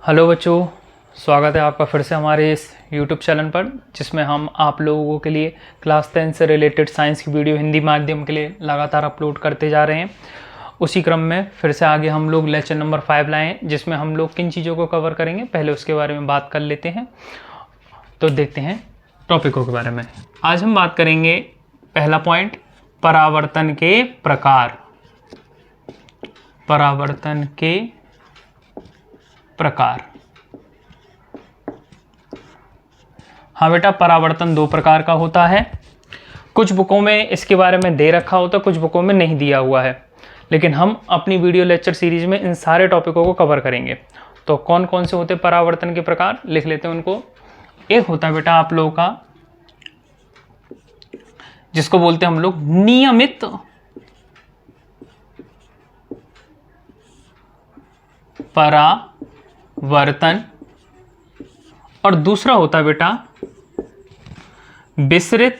Hello बच्चों, स्वागत है आपका फिर से हमारे इस YouTube चैनल पर, जिसमें हम आप लोगों के लिए क्लास 10 से रिलेटेड साइंस की वीडियो हिंदी माध्यम के लिए लगातार अपलोड करते जा रहे हैं। उसी क्रम में फिर से आगे हम लोग लेक्चर नंबर 5 लाए हैं, जिसमें हम लोग किन चीज़ों को कवर करेंगे पहले उसके बारे में बात कर लेते हैं। तो देखते हैं टॉपिकों के बारे में। आज हम बात करेंगे पहला पॉइंट, परावर्तन के प्रकार। परावर्तन के प्रकार। हाँ बेटा, परावर्तन दो प्रकार का होता है। कुछ बुकों में इसके बारे में दे रखा होता है, कुछ बुकों में नहीं दिया हुआ है, लेकिन हम अपनी वीडियो लेक्चर सीरीज में इन सारे टॉपिकों को कवर करेंगे। तो कौन कौन से होते परावर्तन के प्रकार, लिख लेते हैं उनको। एक होता है बेटा आप लोगों का, जिसको बोलते हैं हम लोग नियमित परावर्तन, और दूसरा होता है बेटा विसरित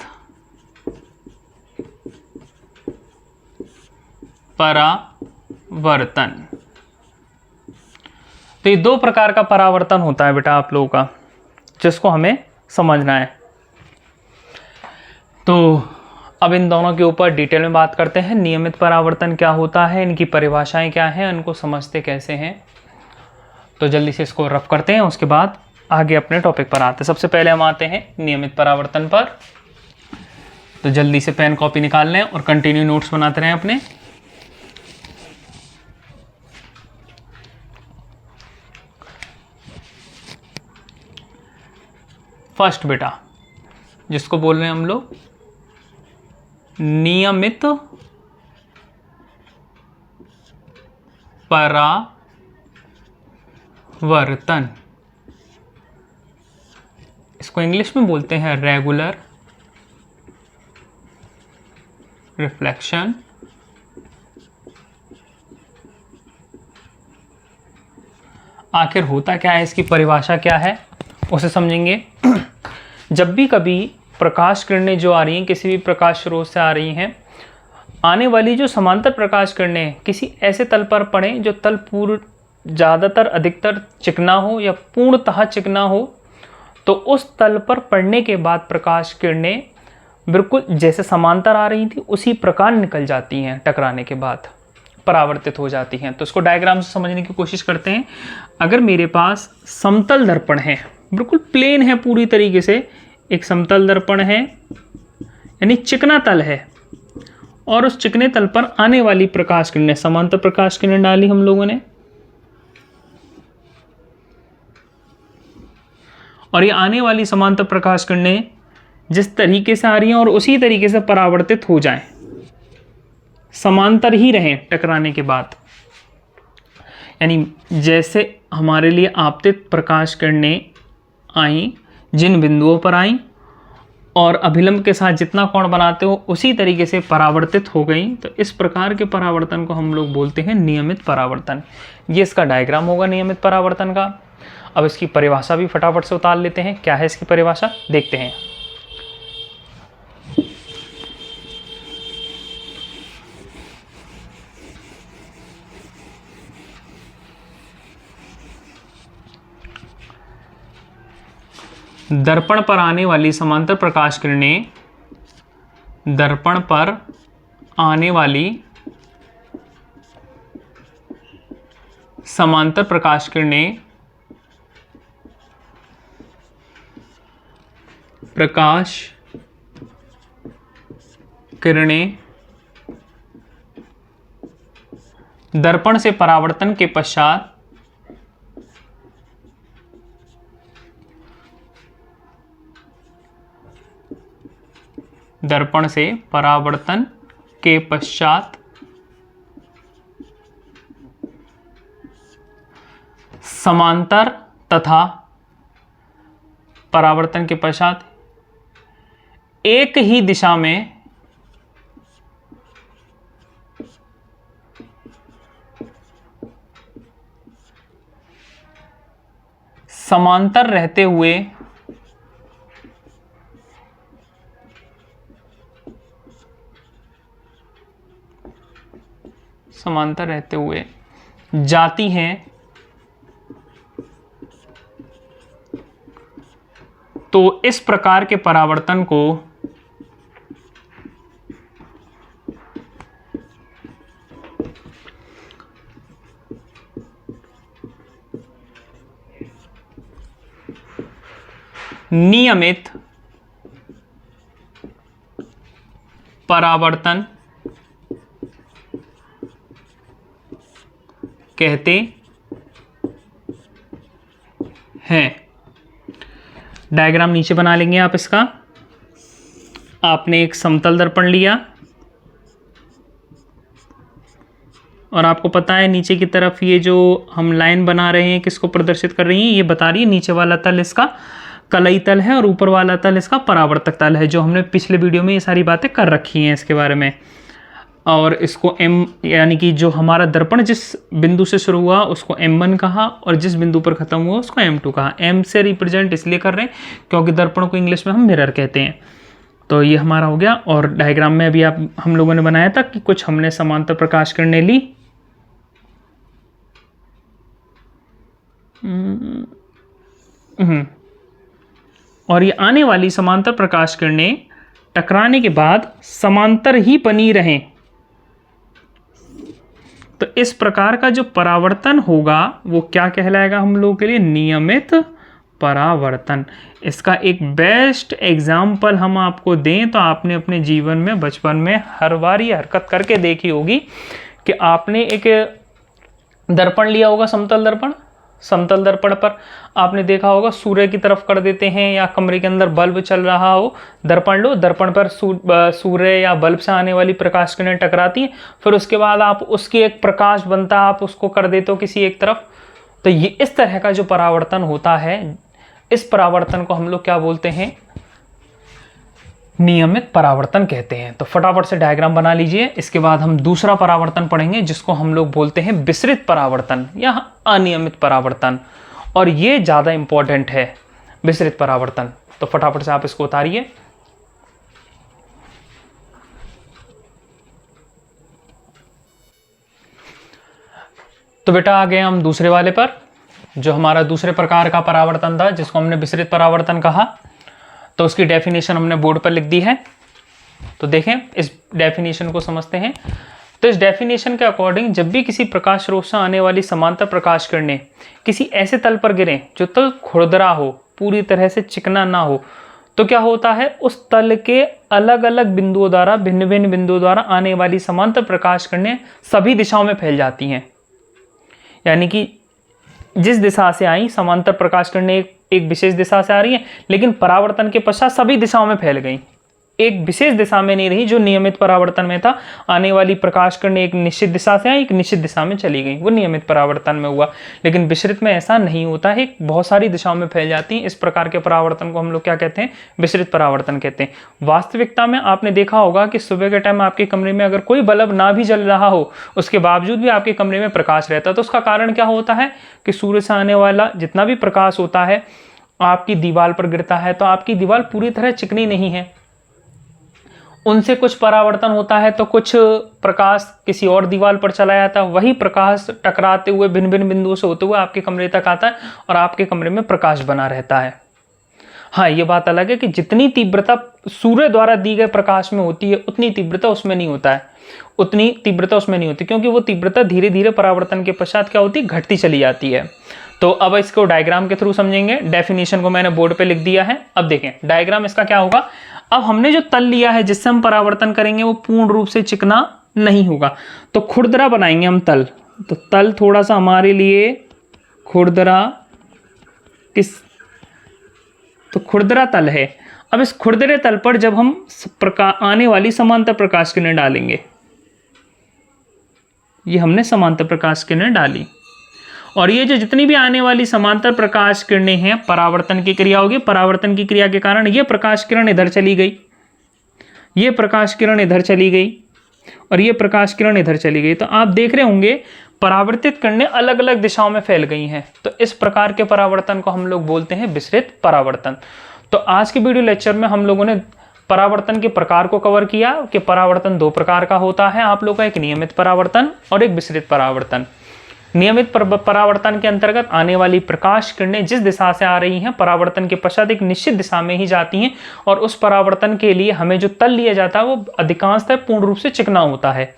परावर्तन। तो ये दो प्रकार का परावर्तन होता है बेटा आप लोगों का, जिसको हमें समझना है। तो अब इन दोनों के ऊपर डिटेल में बात करते हैं। नियमित परावर्तन क्या होता है, इनकी परिभाषाएं क्या हैं, इनको समझते कैसे हैं। तो जल्दी से इसको रफ करते हैं, उसके बाद आगे अपने टॉपिक पर आते हैं। सबसे पहले हम आते हैं नियमित परावर्तन पर। तो जल्दी से पेन कॉपी निकाल लें और कंटिन्यू नोट्स बनाते रहें अपने। फर्स्ट बेटा, जिसको बोल रहे हैं हम लोग नियमित परावर्तन। इसको इंग्लिश में बोलते हैं रेगुलर रिफ्लेक्शन। आखिर होता क्या है, इसकी परिभाषा क्या है, उसे समझेंगे। जब भी कभी प्रकाश किरणें जो आ रही हैं, किसी भी प्रकाश स्रोत से आ रही हैं, आने वाली जो समांतर प्रकाश किरणें किसी ऐसे तल पर पड़ें जो तल ज़्यादातर अधिकतर चिकना हो या पूर्णतः चिकना हो, तो उस तल पर पड़ने के बाद प्रकाश किरणें बिल्कुल जैसे समांतर आ रही थी उसी प्रकार निकल जाती हैं, टकराने के बाद परावर्तित हो जाती हैं। तो इसको डायग्राम से समझने की कोशिश करते हैं। अगर मेरे पास समतल दर्पण है, बिल्कुल प्लेन है पूरी तरीके से, एक समतल दर्पण है यानी चिकना तल है, और उस चिकने तल पर आने वाली प्रकाश किरणें, समांतर प्रकाश किरणें डाली हम लोगों ने, और ये आने वाली समांतर प्रकाश किरणें जिस तरीके से आ रही हैं और उसी तरीके से परावर्तित हो जाएं, समांतर ही रहें टकराने के बाद, यानी जैसे हमारे लिए आपतित प्रकाश किरणें आई, जिन बिंदुओं पर आई और अभिलंब के साथ जितना कोण बनाते हो उसी तरीके से परावर्तित हो गई, तो इस प्रकार के परावर्तन को हम लोग बोलते हैं नियमित परावर्तन। ये इसका डायग्राम होगा नियमित परावर्तन का। अब इसकी परिभाषा भी फटाफट से उतार लेते हैं। क्या है इसकी परिभाषा, देखते हैं। दर्पण पर आने वाली समांतर प्रकाश किरणें, दर्पण पर आने वाली समांतर प्रकाश किरणें दर्पण से परावर्तन के पश्चात समांतर तथा परावर्तन के पश्चात एक ही दिशा में समांतर रहते हुए समांतर रहते हुए जाती हैं तो इस प्रकार के परावर्तन को नियमित परावर्तन कहते हैं। डायग्राम नीचे बना लेंगे आप इसका। आपने एक समतल दर्पण लिया और आपको पता है नीचे की तरफ ये जो हम लाइन बना रहे हैं किसको प्रदर्शित कर रही है, ये बता रही है नीचे वाला तल इसका कलई तल है और ऊपर वाला तल इसका परावर्तक तल है, जो हमने पिछले वीडियो में ये सारी बातें कर रखी हैं इसके बारे में। और इसको M यानी कि जो हमारा दर्पण जिस बिंदु से शुरू हुआ उसको M1 कहा और जिस बिंदु पर ख़त्म हुआ उसको M2 कहा। M से रिप्रेजेंट इसलिए कर रहे हैं क्योंकि दर्पण को इंग्लिश में हम मिरर कहते हैं। तो ये हमारा हो गया। और डायग्राम में अभी हम लोगों ने बनाया था कि कुछ हमने समांतर प्रकाश किरणें ली, और ये आने वाली समांतर प्रकाश किरणें टकराने के बाद समांतर ही बनी रहें। तो इस प्रकार का जो परावर्तन होगा वो क्या कहलाएगा हम लोगों के लिए, नियमित परावर्तन। इसका एक बेस्ट एग्जाम्पल हम आपको दें तो आपने अपने जीवन में बचपन में हर बार ये हरकत करके देखी होगी कि आपने एक दर्पण लिया होगा, समतल दर्पण। समतल दर्पण पर आपने देखा होगा सूर्य की तरफ कर देते हैं, या कमरे के अंदर बल्ब चल रहा हो, दर्पण लो, दर्पण पर सूर्य या बल्ब से आने वाली प्रकाश किरणें टकराती हैं, फिर उसके बाद आप उसकी एक प्रकाश बनता है, आप उसको कर देते हो किसी एक तरफ। तो ये इस तरह का जो परावर्तन होता है, इस परावर्तन को हम लोग क्या बोलते हैं, नियमित परावर्तन कहते हैं। तो फटाफट से डायग्राम बना लीजिए। इसके बाद हम दूसरा परावर्तन पढ़ेंगे जिसको हम लोग बोलते हैं विसरित परावर्तन या अनियमित परावर्तन, और ये ज़्यादा इंपॉर्टेंट है विसरित परावर्तन। तो फटाफट से आप इसको उतारिए। तो बेटा आ गए हम दूसरे वाले पर, जो हमारा दूसरे प्रकार का परावर्तन था जिसको हमने विसरित परावर्तन कहा। तो उसकी डेफिनेशन हमने बोर्ड पर लिख दी है, तो देखें इस डेफिनेशन को समझते हैं। तो इस डेफिनेशन के अकॉर्डिंग जब भी किसी प्रकाश स्रोत से आने वाली समांतर प्रकाश किरणें किसी ऐसे तल पर गिरें जो तल खुरदरा हो, पूरी तरह से चिकना ना हो, तो क्या होता है, उस तल के अलग अलग बिंदुओं द्वारा, भिन्न भिन्न बिंदुओं द्वारा आने वाली समांतर प्रकाश किरणें सभी दिशाओं में फैल जाती हैं। यानी कि जिस दिशा से आई समांतर प्रकाश किरणें एक विशेष दिशा से आ रही है, लेकिन परावर्तन के पश्चात सभी दिशाओं में फैल गई, एक विशेष दिशा में नहीं रही। जो नियमित परावर्तन में था, आने वाली प्रकाश किरणें एक निश्चित दिशा से आई, एक निश्चित दिशा में चली गई, वो नियमित परावर्तन में हुआ। लेकिन विसरित में ऐसा नहीं होता है, बहुत सारी दिशाओं में फैल जाती हैं। इस प्रकार के परावर्तन को हम लोग क्या कहते हैं, विसरित परावर्तन कहते हैं। वास्तविकता में आपने देखा होगा कि सुबह के टाइम आपके कमरे में अगर कोई बल्ब ना भी जल रहा हो, उसके बावजूद भी आपके कमरे में प्रकाश रहता है। तो उसका कारण क्या होता है कि सूर्य से आने वाला जितना भी प्रकाश होता है आपकी दीवार पर गिरता है, तो आपकी दीवार पूरी तरह चिकनी नहीं है, उनसे कुछ परावर्तन होता है, तो कुछ प्रकाश किसी और दीवार पर चला जाता है, वही प्रकाश टकराते हुए भिन्न भिन्न बिंदुओं से होते हुए आपके कमरे तक आता है और आपके कमरे में प्रकाश बना रहता है। हाँ, ये बात अलग है कि जितनी तीव्रता सूर्य द्वारा दी गए प्रकाश में होती है उतनी तीव्रता उसमें नहीं होता है, उतनी तीव्रता उसमें नहीं होती, क्योंकि वो तीव्रता धीरे धीरे परावर्तन के पश्चात क्या होती है, घटती चली जाती है। तो अब इसको डायग्राम के थ्रू समझेंगे। डेफिनेशन को मैंने बोर्ड पे लिख दिया है। अब देखें डायग्राम इसका क्या होगा। अब हमने जो तल लिया है जिससे हम परावर्तन करेंगे वो पूर्ण रूप से चिकना नहीं होगा, तो खुरदरा बनाएंगे हम तल। तो तल थोड़ा सा हमारे लिए खुरदरा तो खुरदरा तल है। अब इस खुरदरे तल पर जब हम आने वाली समांतर प्रकाश किरणें डालेंगे, ये हमने समांतर प्रकाश किरणें डाली, और ये जो जितनी भी आने वाली समांतर प्रकाश किरणें हैं, परावर्तन की क्रिया होगी। परावर्तन की क्रिया के कारण ये प्रकाश किरण इधर चली गई, ये प्रकाश किरण इधर चली गई, और ये प्रकाश किरण इधर चली गई। तो आप देख रहे होंगे परावर्तित किरणें अलग अलग दिशाओं में फैल गई हैं। तो इस प्रकार के परावर्तन को हम लोग बोलते हैं विसरित परावर्तन। तो आज के वीडियो लेक्चर में हम लोगों ने परावर्तन के प्रकार को कवर किया कि परावर्तन दो प्रकार का होता है आप लोग का, एक नियमित परावर्तन और एक विसरित परावर्तन। नियमित परावर्तन के अंतर्गत आने वाली प्रकाश किरणें जिस दिशा से आ रही हैं, परावर्तन के पश्चात एक निश्चित दिशा में ही जाती हैं और उस परावर्तन के लिए हमें जो तल लिया जाता है वो अधिकांशतः पूर्ण रूप से चिकना होता है।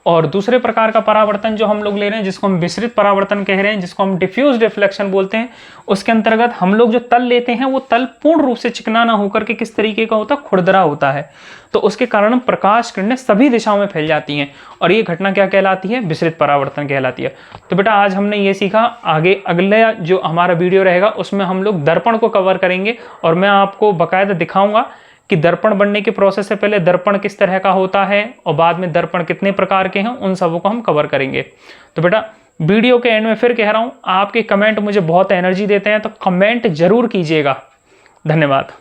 और दूसरे प्रकार का परावर्तन जो हम लोग ले रहे हैं, जिसको हम विसरित परावर्तन कह रहे हैं, जिसको हम डिफ्यूज रिफ्लेक्शन बोलते हैं, उसके अंतर्गत हम लोग जो तल लेते हैं वो तल पूर्ण रूप से चिकना ना होकर के किस तरीके का होता है, खुरदरा होता है। तो उसके कारण प्रकाश किरणें सभी दिशाओं में फैल जाती हैं और ये घटना क्या कहलाती है, विसरित परावर्तन कहलाती है। तो बेटा आज हमने ये सीखा। आगे अगला जो हमारा वीडियो रहेगा उसमें हम लोग दर्पण को कवर करेंगे और मैं आपको बाकायदा दिखाऊंगा कि दर्पण बनने के प्रोसेस से पहले दर्पण किस तरह का होता है और बाद में दर्पण कितने प्रकार के हैं, उन सबों को हम कवर करेंगे। तो बेटा वीडियो के एंड में फिर कह रहा हूं, आपके कमेंट मुझे बहुत एनर्जी देते हैं, तो कमेंट जरूर कीजिएगा। धन्यवाद।